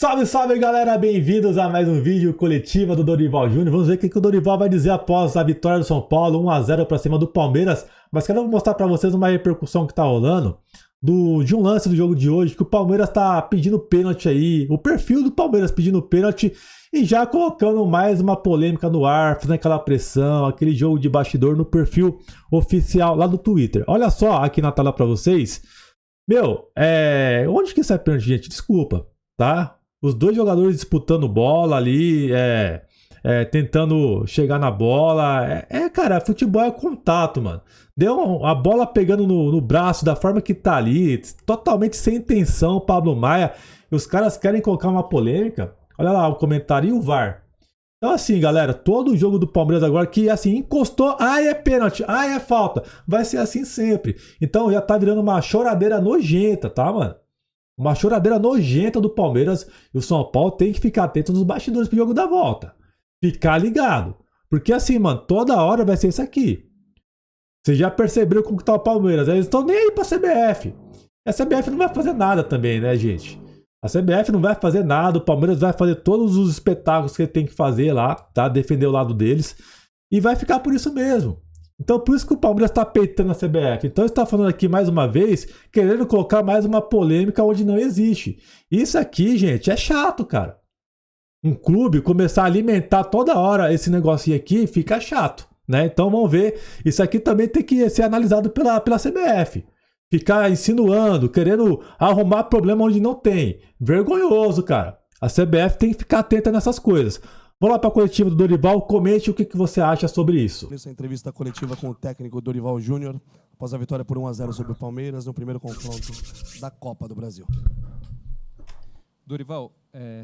Salve, salve galera, bem-vindos a mais um vídeo coletivo do Dorival Júnior. Vamos ver o que o Dorival vai dizer após a vitória do São Paulo 1-0 para cima do Palmeiras. Mas quero mostrar para vocês uma repercussão que tá rolando de um lance do jogo de hoje, que o Palmeiras tá pedindo pênalti aí, o perfil do Palmeiras pedindo pênalti e já colocando mais uma polêmica no ar, fazendo aquela pressão, aquele jogo de bastidor no perfil oficial lá do Twitter. Olha só aqui na tela para vocês. Onde que isso é pênalti, gente? Desculpa, tá? Os dois jogadores disputando bola ali, tentando chegar na bola. Cara, futebol é contato, mano. Deu a bola pegando no braço da forma que tá ali, totalmente sem intenção, Pablo Maia. E os caras querem colocar uma polêmica. Olha lá o comentário e o VAR. Então assim, galera, todo o jogo do Palmeiras agora que assim encostou, é pênalti, é falta. Vai ser assim sempre. Então já tá virando uma choradeira nojenta, tá, mano? Uma choradeira nojenta do Palmeiras, e o São Paulo tem que ficar atento nos bastidores pro jogo da volta. Ficar ligado. Porque assim, mano, toda hora vai ser isso aqui. Vocês já perceberam como que tá o Palmeiras. Eles estão nem aí pra CBF. A CBF não vai fazer nada também, né, gente? A CBF não vai fazer nada, o Palmeiras vai fazer todos os espetáculos que ele tem que fazer lá, tá? Defender o lado deles. E vai ficar por isso mesmo. Então, por isso que o Palmeiras está peitando a CBF. Então, está falando aqui mais uma vez, querendo colocar mais uma polêmica onde não existe. Isso aqui, gente, é chato, cara. Um clube começar a alimentar toda hora esse negocinho aqui fica chato, né? Então, vamos ver. Isso aqui também tem que ser analisado pela CBF. Ficar insinuando, querendo arrumar problema onde não tem. Vergonhoso, cara. A CBF tem que ficar atenta nessas coisas. Vamos lá para a coletiva do Dorival, comente o que você acha sobre isso. Nessa entrevista coletiva com o técnico Dorival Júnior, após a vitória por 1-0 sobre o Palmeiras, no primeiro confronto da Copa do Brasil. Dorival,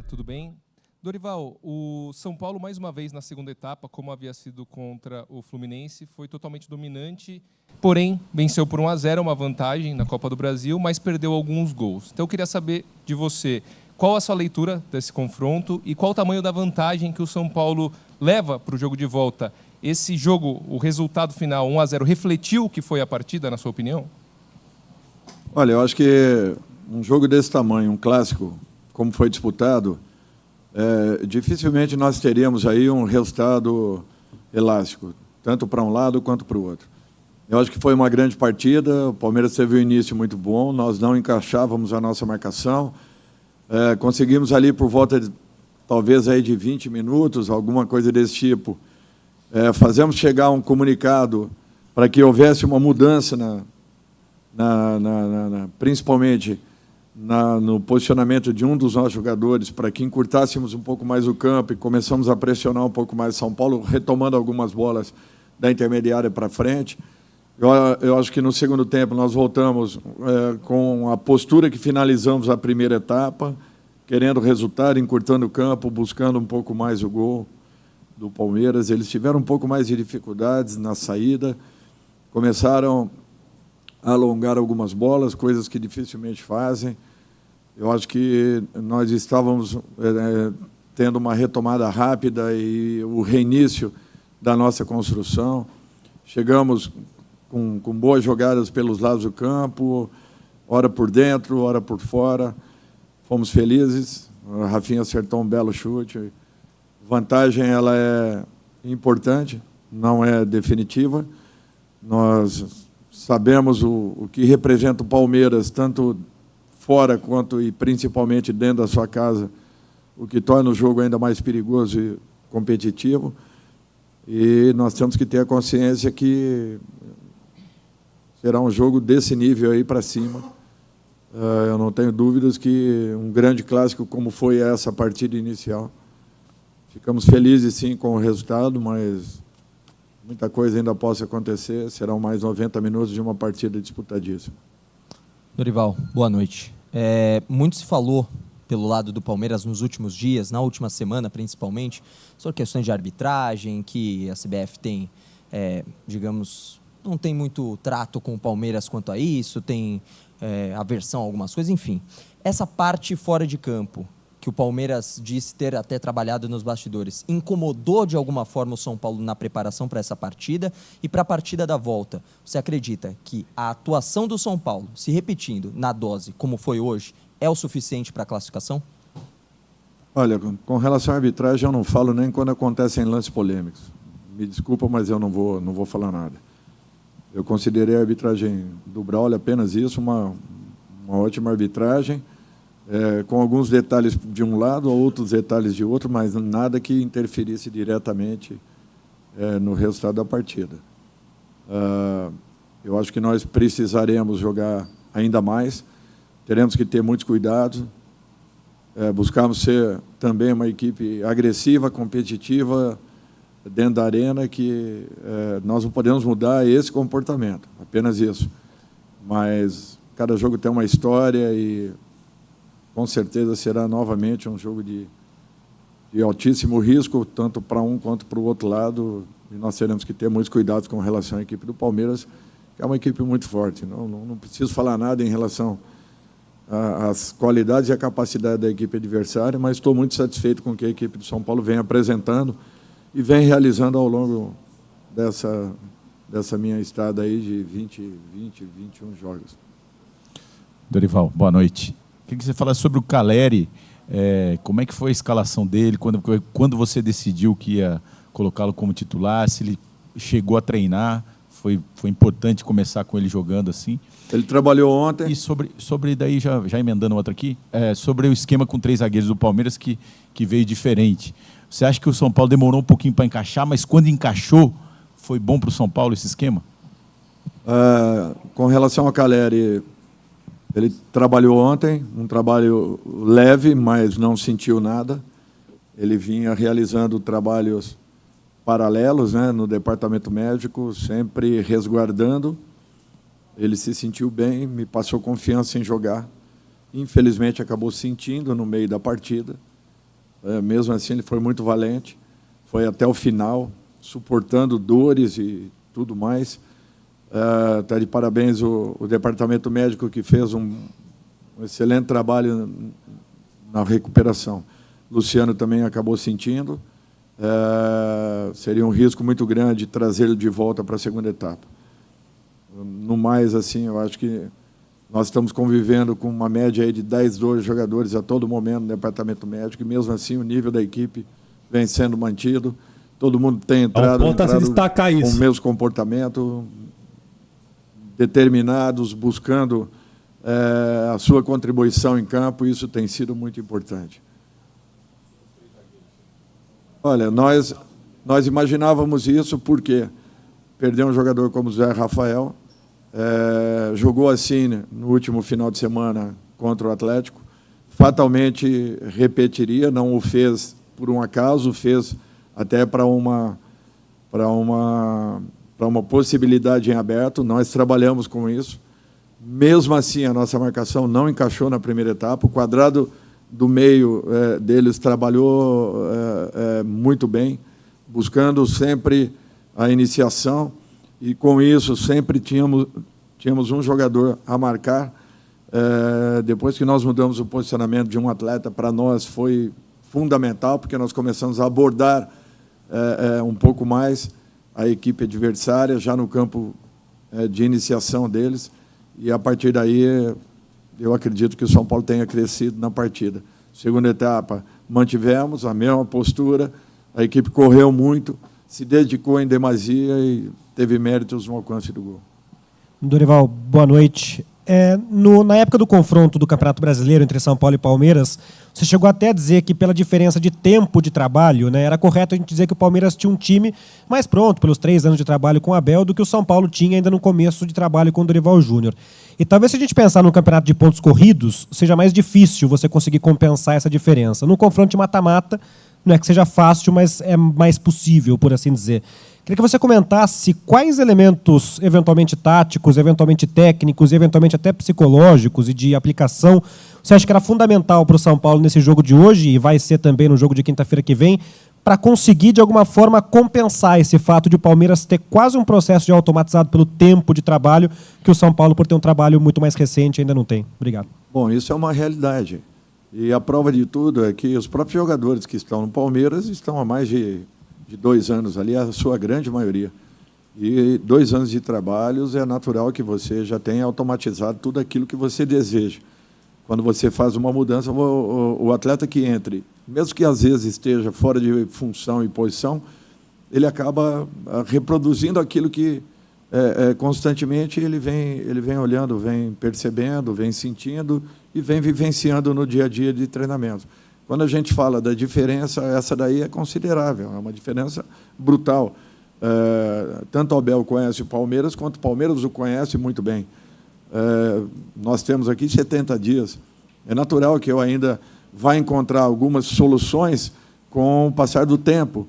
tudo bem? Dorival, o São Paulo, mais uma vez na segunda etapa, como havia sido contra o Fluminense, foi totalmente dominante, porém venceu por 1-0, uma vantagem na Copa do Brasil, mas perdeu alguns gols. Então eu queria saber de você, qual a sua leitura desse confronto e qual o tamanho da vantagem que o São Paulo leva para o jogo de volta? Esse jogo, o resultado final 1-0, refletiu o que foi a partida, na sua opinião? Olha, eu acho que um jogo desse tamanho, um clássico, como foi disputado, dificilmente nós teríamos aí um resultado elástico, tanto para um lado quanto para o outro. Eu acho que foi uma grande partida, o Palmeiras teve um início muito bom, nós não encaixávamos a nossa marcação, conseguimos ali por volta de, talvez aí de 20 minutos, alguma coisa desse tipo, fazemos chegar um comunicado para que houvesse uma mudança, principalmente no posicionamento de um dos nossos jogadores, para que encurtássemos um pouco mais o campo e começamos a pressionar um pouco mais São Paulo, retomando algumas bolas da intermediária para frente. Eu acho que no segundo tempo nós voltamos com a postura que finalizamos a primeira etapa, querendo resultado, encurtando o campo, buscando um pouco mais o gol do Palmeiras. Eles tiveram um pouco mais de dificuldades na saída, começaram a alongar algumas bolas, coisas que dificilmente fazem. Eu acho que nós estávamos tendo uma retomada rápida e o reinício da nossa construção. Chegamos com boas jogadas pelos lados do campo, ora por dentro, ora por fora. Fomos felizes. O Rafinha acertou um belo chute. Vantagem, ela é importante, não é definitiva. Nós sabemos o que representa o Palmeiras, tanto fora quanto e principalmente dentro da sua casa, o que torna o jogo ainda mais perigoso e competitivo. E nós temos que ter a consciência que será um jogo desse nível aí para cima. Eu não tenho dúvidas que um grande clássico como foi essa partida inicial. Ficamos felizes, sim, com o resultado, mas muita coisa ainda possa acontecer. Serão mais 90 minutos de uma partida disputadíssima. Dorival, boa noite. Muito se falou pelo lado do Palmeiras nos últimos dias, na última semana principalmente, sobre questões de arbitragem, que a CBF tem, digamos, não tem muito trato com o Palmeiras quanto a isso, tem aversão a algumas coisas, enfim. Essa parte fora de campo, que o Palmeiras disse ter até trabalhado nos bastidores, incomodou de alguma forma o São Paulo na preparação para essa partida e para a partida da volta? Você acredita que a atuação do São Paulo, se repetindo na dose como foi hoje, é o suficiente para a classificação? Olha, com relação à arbitragem, eu não falo nem quando acontecem lances polêmicos. Me desculpa, mas eu não vou falar nada. Eu considerei a arbitragem do Braulio apenas isso, uma ótima arbitragem, com alguns detalhes de um lado, outros detalhes de outro, mas nada que interferisse diretamente no resultado da partida. Eu acho que nós precisaremos jogar ainda mais, teremos que ter muitos cuidados, buscarmos ser também uma equipe agressiva, competitiva, dentro da arena, que nós não podemos mudar esse comportamento, apenas isso. Mas cada jogo tem uma história e, com certeza, será novamente um jogo de altíssimo risco, tanto para um quanto para o outro lado, e nós teremos que ter muitos cuidados com relação à equipe do Palmeiras, que é uma equipe muito forte. Não preciso falar nada em relação às qualidades e à capacidade da equipe adversária, mas estou muito satisfeito com o que a equipe do São Paulo vem apresentando e vem realizando ao longo dessa minha estada aí de 21 jogos. Dorival, boa noite. Queria que você falasse sobre o Caleri, como é que foi a escalação dele, quando você decidiu que ia colocá-lo como titular, se ele chegou a treinar, foi importante começar com ele jogando assim. Ele trabalhou ontem. E sobre daí, já emendando outra aqui, sobre o esquema com 3 zagueiros do Palmeiras que veio diferente. Você acha que o São Paulo demorou um pouquinho para encaixar, mas quando encaixou, foi bom para o São Paulo esse esquema? Com relação ao Caleri, ele trabalhou ontem, um trabalho leve, mas não sentiu nada. Ele vinha realizando trabalhos paralelos, né, no departamento médico, sempre resguardando. Ele se sentiu bem, me passou confiança em jogar. Infelizmente, acabou sentindo no meio da partida. Mesmo assim, ele foi muito valente. Foi até o final, suportando dores e tudo mais. Está de parabéns o departamento médico, que fez um excelente trabalho na recuperação. Luciano também acabou sentindo. Seria um risco muito grande trazê-lo de volta para a segunda etapa. No mais, assim, eu acho que nós estamos convivendo com uma média aí de 10, 12 jogadores a todo momento no departamento médico, e mesmo assim o nível da equipe vem sendo mantido. Todo mundo tem entrado com o mesmo comportamento, determinados, buscando a sua contribuição em campo, e isso tem sido muito importante. Olha, nós imaginávamos isso porque perder um jogador como o Zé Rafael, jogou assim no último final de semana contra o Atlético, fatalmente repetiria, não o fez por um acaso, fez até para uma possibilidade em aberto. Nós trabalhamos com isso. Mesmo assim, a nossa marcação não encaixou na primeira etapa. O quadrado do meio deles trabalhou muito bem, buscando sempre a iniciação, e com isso sempre tínhamos um jogador a marcar. Depois que nós mudamos o posicionamento de um atleta, para nós foi fundamental, porque nós começamos a abordar um pouco mais a equipe adversária, já no campo de iniciação deles, e a partir daí eu acredito que o São Paulo tenha crescido na partida. Segunda etapa, mantivemos a mesma postura, a equipe correu muito, se dedicou em demasia e teve méritos no alcance do gol. Dorival, boa noite. Na época do confronto do Campeonato Brasileiro entre São Paulo e Palmeiras, você chegou até a dizer que, pela diferença de tempo de trabalho, né, era correto a gente dizer que o Palmeiras tinha um time mais pronto pelos 3 anos de trabalho com o Abel do que o São Paulo tinha ainda no começo de trabalho com o Dorival Júnior. E talvez, se a gente pensar no campeonato de pontos corridos, seja mais difícil você conseguir compensar essa diferença. No confronto de mata-mata, não é que seja fácil, mas é mais possível, por assim dizer. Queria que você comentasse quais elementos, eventualmente táticos, eventualmente técnicos, e eventualmente até psicológicos e de aplicação, você acha que era fundamental para o São Paulo nesse jogo de hoje, e vai ser também no jogo de quinta-feira que vem, para conseguir, de alguma forma, compensar esse fato de o Palmeiras ter quase um processo de automatizado pelo tempo de trabalho, que o São Paulo, por ter um trabalho muito mais recente, ainda não tem? Obrigado. Bom, isso é uma realidade. E a prova de tudo é que os próprios jogadores que estão no Palmeiras estão há mais de 2 anos ali, a sua grande maioria. E 2 anos de trabalhos, é natural que você já tenha automatizado tudo aquilo que você deseja. Quando você faz uma mudança, o atleta que entre mesmo que às vezes esteja fora de função e posição, ele acaba reproduzindo aquilo que constantemente ele vem olhando, vem percebendo, vem sentindo e vem vivenciando no dia a dia de treinamento. Quando a gente fala da diferença, essa daí é considerável, é uma diferença brutal. Tanto o Abel conhece o Palmeiras, quanto o Palmeiras o conhece muito bem. Nós temos aqui 70 dias. É natural que eu ainda vá encontrar algumas soluções com o passar do tempo.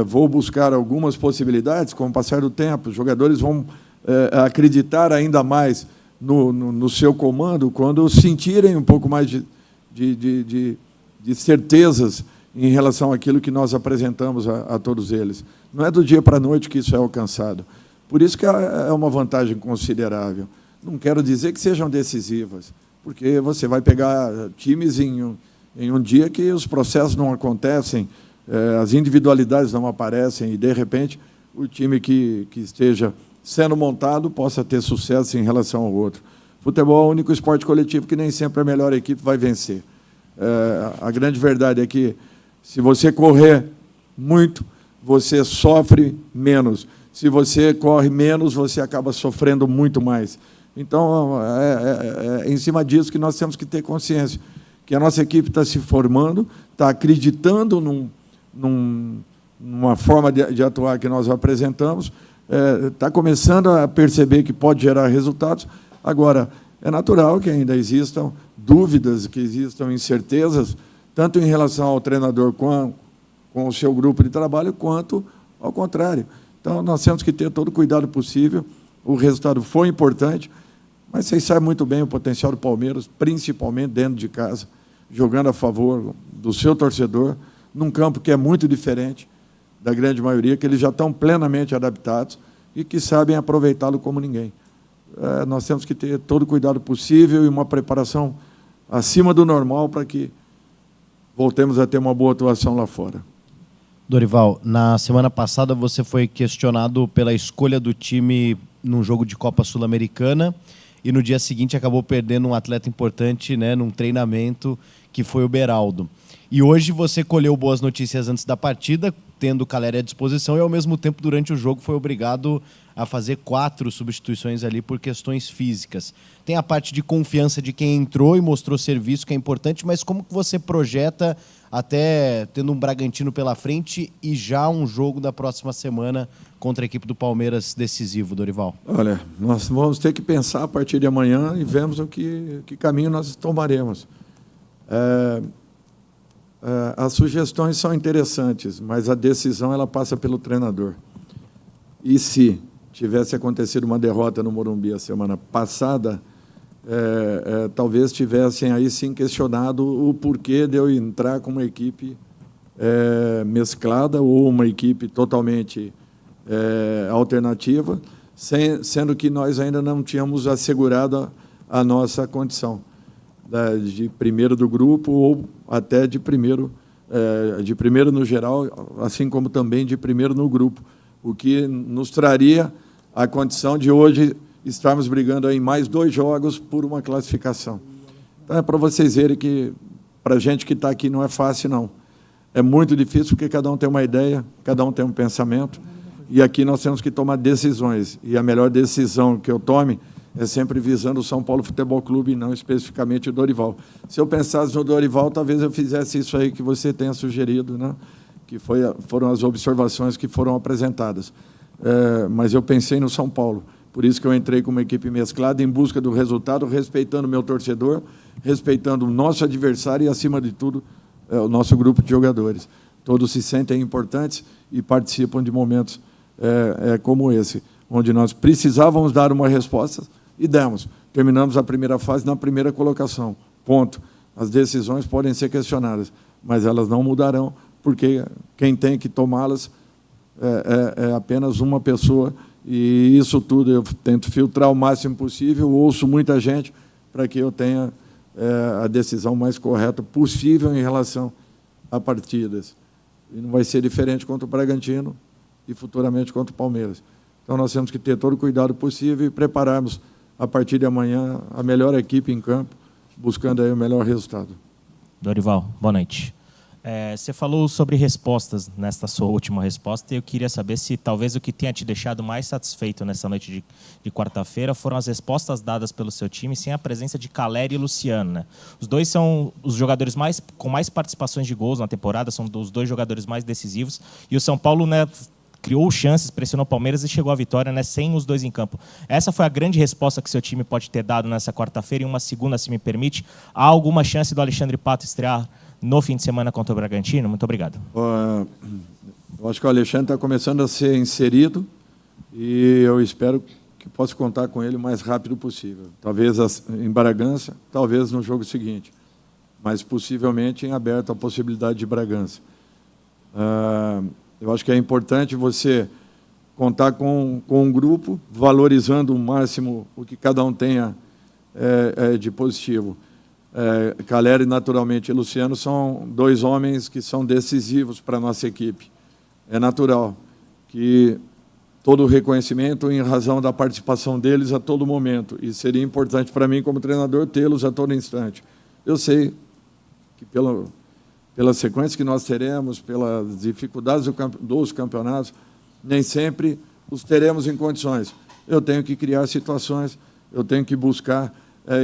Vou buscar algumas possibilidades com o passar do tempo. Os jogadores vão acreditar ainda mais no seu comando quando sentirem um pouco mais de certezas em relação àquilo que nós apresentamos a todos eles. Não é do dia para a noite que isso é alcançado. Por isso que é uma vantagem considerável. Não quero dizer que sejam decisivas, porque você vai pegar times em um dia que os processos não acontecem, as individualidades não aparecem e, de repente, o time que esteja sendo montado possa ter sucesso em relação ao outro. Futebol é o único esporte coletivo que nem sempre a melhor equipe vai vencer. A grande verdade é que, se você correr muito, você sofre menos. Se você corre menos, você acaba sofrendo muito mais. Então, é em cima disso que nós temos que ter consciência, que a nossa equipe está se formando, está acreditando numa forma de atuar que nós apresentamos, está começando a perceber que pode gerar resultados. Agora, é natural que ainda existam dúvidas, que existam incertezas, tanto em relação ao treinador com o seu grupo de trabalho, quanto ao contrário. Então, nós temos que ter todo o cuidado possível. O resultado foi importante, mas vocês sabem muito bem o potencial do Palmeiras, principalmente dentro de casa, jogando a favor do seu torcedor, num campo que é muito diferente da grande maioria, que eles já estão plenamente adaptados e que sabem aproveitá-lo como ninguém. Nós temos que ter todo o cuidado possível e uma preparação acima do normal para que voltemos a ter uma boa atuação lá fora. Dorival, na semana passada você foi questionado pela escolha do time num jogo de Copa Sul-Americana e no dia seguinte acabou perdendo um atleta importante, né, num treinamento, que foi o Beraldo. E hoje você colheu boas notícias antes da partida, tendo o Caleri à disposição, e ao mesmo tempo, durante o jogo, foi obrigado a fazer 4 substituições ali por questões físicas. Tem a parte de confiança de quem entrou e mostrou serviço, que é importante, mas como que você projeta, até tendo um Bragantino pela frente e já um jogo da próxima semana contra a equipe do Palmeiras decisivo, Dorival? Olha, nós vamos ter que pensar a partir de amanhã e vemos que caminho nós tomaremos. As sugestões são interessantes, mas a decisão ela passa pelo treinador. E se tivesse acontecido uma derrota no Morumbi a semana passada, talvez tivessem aí sim questionado o porquê de eu entrar com uma equipe mesclada ou uma equipe totalmente alternativa, sendo que nós ainda não tínhamos assegurado a nossa condição de primeiro do grupo ou até de primeiro no geral, assim como também de primeiro no grupo, o que nos traria a condição de hoje estarmos brigando em mais 2 jogos por uma classificação. Então, é para vocês verem que, para a gente que está aqui, não é fácil, não. É muito difícil, porque cada um tem uma ideia, cada um tem um pensamento, e aqui nós temos que tomar decisões. E a melhor decisão que eu tome é sempre visando o São Paulo Futebol Clube e não especificamente o Dorival. Se eu pensasse no Dorival, talvez eu fizesse isso aí que você tenha sugerido, né? Que foram as observações que foram apresentadas. Mas eu pensei no São Paulo. Por isso que eu entrei com uma equipe mesclada em busca do resultado, respeitando o meu torcedor, respeitando o nosso adversário e, acima de tudo, o nosso grupo de jogadores. Todos se sentem importantes e participam de momentos como esse, onde nós precisávamos dar uma resposta e demos. Terminamos a primeira fase na primeira colocação. Ponto. As decisões podem ser questionadas, mas elas não mudarão, porque quem tem que tomá-las é apenas uma pessoa, e isso tudo eu tento filtrar o máximo possível, ouço muita gente para que eu tenha a decisão mais correta possível em relação a partidas. E não vai ser diferente contra o Bragantino e futuramente contra o Palmeiras. Então, nós temos que ter todo o cuidado possível e prepararmos, a partir de amanhã, a melhor equipe em campo, buscando aí o melhor resultado. Dorival, boa noite. Você falou sobre respostas nesta sua última resposta e eu queria saber se talvez o que tenha te deixado mais satisfeito nessa noite de quarta-feira foram as respostas dadas pelo seu time sem a presença de Calleri e Luciano, né? Os dois são os jogadores com mais participações de gols na temporada, são os dois jogadores mais decisivos e o São Paulo, né, criou chances, pressionou o Palmeiras e chegou à vitória, né, sem os dois em campo. Essa foi a grande resposta que seu time pode ter dado nessa quarta-feira e uma segunda, se me permite. Há alguma chance do Alexandre Pato estrear no fim de semana contra o Bragantino? Muito obrigado. Eu acho que o Alexandre está começando a ser inserido e eu espero que possa contar com ele o mais rápido possível. Talvez em Bragança, talvez no jogo seguinte, mas possivelmente em aberto a possibilidade de Bragança. Eu acho que é importante você contar com um grupo, valorizando o máximo o que cada um tenha de positivo. Calleri, naturalmente, e Luciano são dois homens que são decisivos para a nossa equipe. É natural que todo o reconhecimento em razão da participação deles a todo momento, e seria importante para mim, como treinador, tê-los a todo instante. Eu sei que pela sequência que nós teremos, pelas dificuldades dos campeonatos, nem sempre os teremos em condições. Eu tenho que criar situações, eu tenho que buscar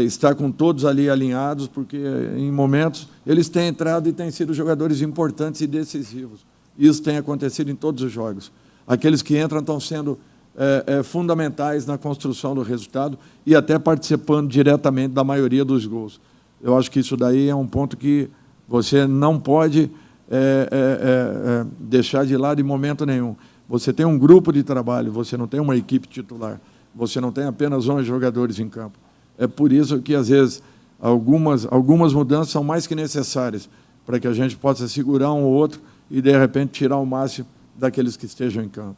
estar com todos ali alinhados, porque em momentos eles têm entrado e têm sido jogadores importantes e decisivos. Isso tem acontecido em todos os jogos. Aqueles que entram estão sendo fundamentais na construção do resultado e até participando diretamente da maioria dos gols. Eu acho que isso daí é um ponto que você não pode deixar de lado em momento nenhum. Você tem um grupo de trabalho, você não tem uma equipe titular, você não tem apenas 11 jogadores em campo. É por isso que, às vezes, algumas mudanças são mais que necessárias para que a gente possa segurar um ou outro e, de repente, tirar o máximo daqueles que estejam em campo.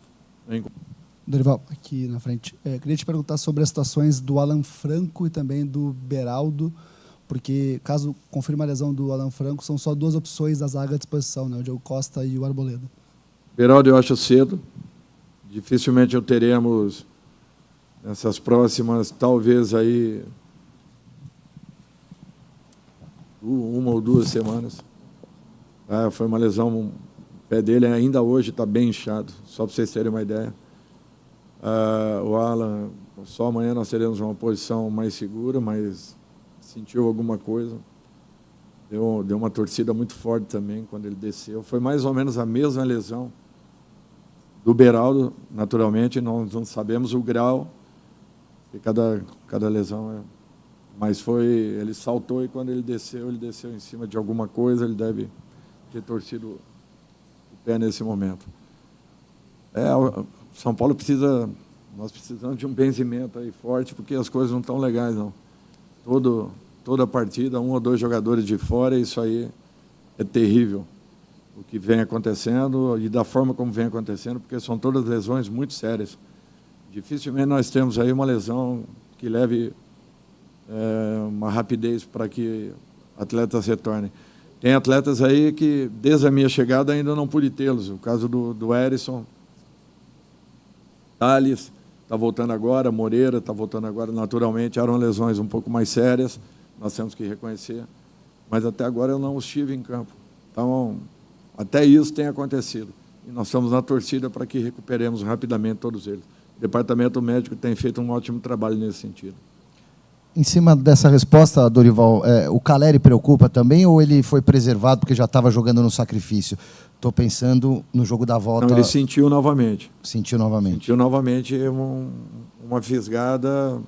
Dorival, aqui na frente. Queria te perguntar sobre as situações do Alan Franco e também do Beraldo, porque, caso confirme a lesão do Alan Franco, são só duas opções da zaga à disposição, né? O Diogo Costa e o Arboleda. Beraldo eu acho cedo. Dificilmente teremos nessas próximas, talvez aí, 1 ou 2 semanas. Foi uma lesão, o pé dele ainda hoje está bem inchado, só para vocês terem uma ideia. O Alan, só amanhã nós teremos uma posição mais segura, mas sentiu alguma coisa. Deu uma torcida muito forte também quando ele desceu. Foi mais ou menos a mesma lesão do Beraldo, naturalmente, nós não sabemos o grau, e cada lesão mas ele saltou e quando ele desceu em cima de alguma coisa, ele deve ter torcido o pé nesse momento. São Paulo nós precisamos de um benzimento aí forte, porque as coisas não estão legais, não. Toda partida, 1 ou 2 jogadores de fora, isso aí é terrível, o que vem acontecendo e da forma como vem acontecendo, porque são todas lesões muito sérias. Dificilmente nós temos aí uma lesão que leve uma rapidez para que atletas retornem. Tem atletas aí que, desde a minha chegada, ainda não pude tê-los. O caso do Erisson, Thales está voltando agora, Moreira está voltando agora. Naturalmente, eram lesões um pouco mais sérias, nós temos que reconhecer. Mas até agora eu não estive em campo. Então, até isso tem acontecido. E nós estamos na torcida para que recuperemos rapidamente todos eles. O departamento médico tem feito um ótimo trabalho nesse sentido. Em cima dessa resposta, Dorival, o Calleri preocupa também ou ele foi preservado porque já estava jogando no sacrifício? Estou pensando no jogo da volta. Não, ele sentiu novamente. Sentiu novamente. Sentiu novamente uma fisgada.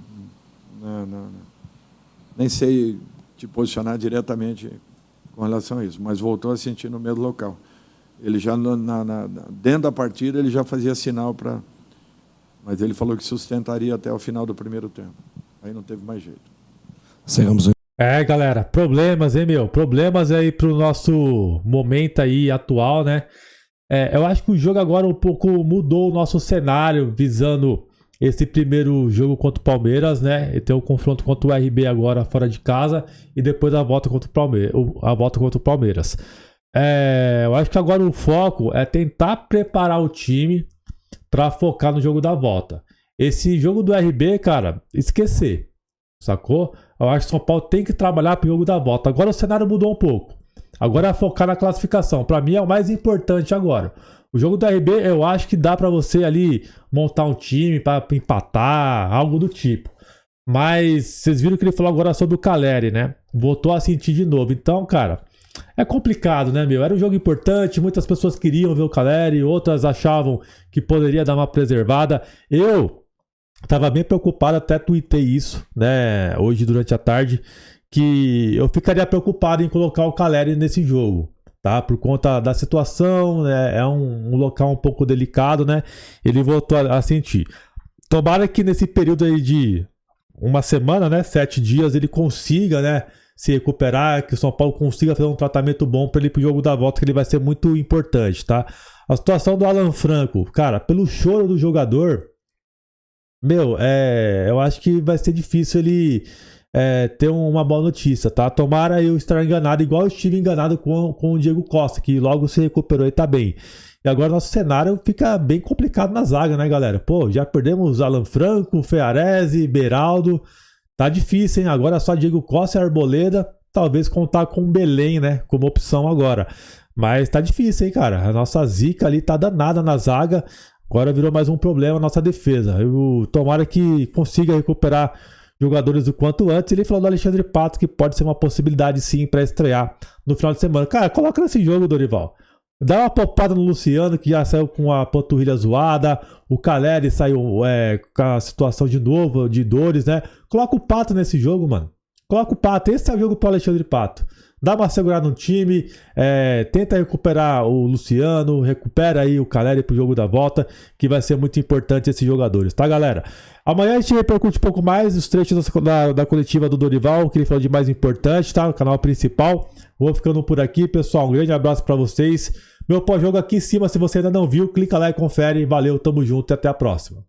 Nem sei te posicionar diretamente com relação a isso, mas voltou a sentir no mesmo local. Ele já, dentro da partida, ele já fazia sinal para... Mas ele falou que sustentaria até o final do primeiro tempo. Aí não teve mais jeito. Chegamos. Galera, problemas, hein, meu? Problemas aí pro nosso momento aí atual, né? Eu acho que o jogo agora um pouco mudou o nosso cenário, visando esse primeiro jogo contra o Palmeiras, né? E tem o confronto contra o RB agora fora de casa e depois a volta contra o Palmeiras. Eu acho que agora o foco é tentar preparar o time para focar no jogo da volta. Esse jogo do RB, cara, esquecer, sacou? Eu acho que o São Paulo tem que trabalhar pro jogo da volta. Agora o cenário mudou um pouco. Agora é focar na classificação. Pra mim é o mais importante agora. O jogo do RB, eu acho que dá pra você ali montar um time pra empatar, algo do tipo. Mas vocês viram que ele falou agora sobre o Caleri, né? Voltou a sentir de novo. Então, cara, é complicado, né, meu? Era um jogo importante, muitas pessoas queriam ver o Caleri, outras achavam que poderia dar uma preservada. Eu tava bem preocupado, até tuitei isso, né, hoje durante a tarde, que eu ficaria preocupado em colocar o Caleri nesse jogo, tá? Por conta da situação, né? É um local um pouco delicado, né? Ele voltou a sentir. Tomara que nesse período aí de uma semana, né, 7 dias, ele consiga, né, se recuperar, que o São Paulo consiga fazer um tratamento bom para ele pro jogo da volta, que ele vai ser muito importante, tá? A situação do Alan Franco, cara, pelo choro do jogador, meu, eu acho que vai ser difícil ele ter uma boa notícia, tá? Tomara eu estar enganado, igual eu estive enganado com o Diego Costa, que logo se recuperou e tá bem. E agora nosso cenário fica bem complicado na zaga, né, galera? Pô, já perdemos Alan Franco, Fearese, Beraldo. Tá difícil, hein? Agora só Diego Costa e Arboleda. Talvez contar com o Belém, né? Como opção agora. Mas tá difícil, hein, cara? A nossa zica ali tá danada na zaga. Agora virou mais um problema a nossa defesa. Tomara que consiga recuperar jogadores o quanto antes. Ele falou do Alexandre Pato, que pode ser uma possibilidade sim para estrear no final de semana. Cara, coloca nesse jogo, Dorival. Dá uma popada no Luciano, que já saiu com a panturrilha zoada. O Caleri saiu com a situação de novo, de dores, né? Coloca o Pato nesse jogo, mano. Coloca o Pato. Esse é o jogo pro Alexandre Pato. Dá uma segurada no time. Tenta recuperar o Luciano. Recupera aí o Caleri pro jogo da volta, que vai ser muito importante esses jogadores, tá, galera? Amanhã a gente repercute um pouco mais os trechos da coletiva do Dorival, que ele falou de mais importante, tá? No canal principal. Vou ficando por aqui, pessoal. Um grande abraço pra vocês. Meu pós-jogo aqui em cima, se você ainda não viu, clica lá e confere. Valeu, tamo junto e até a próxima.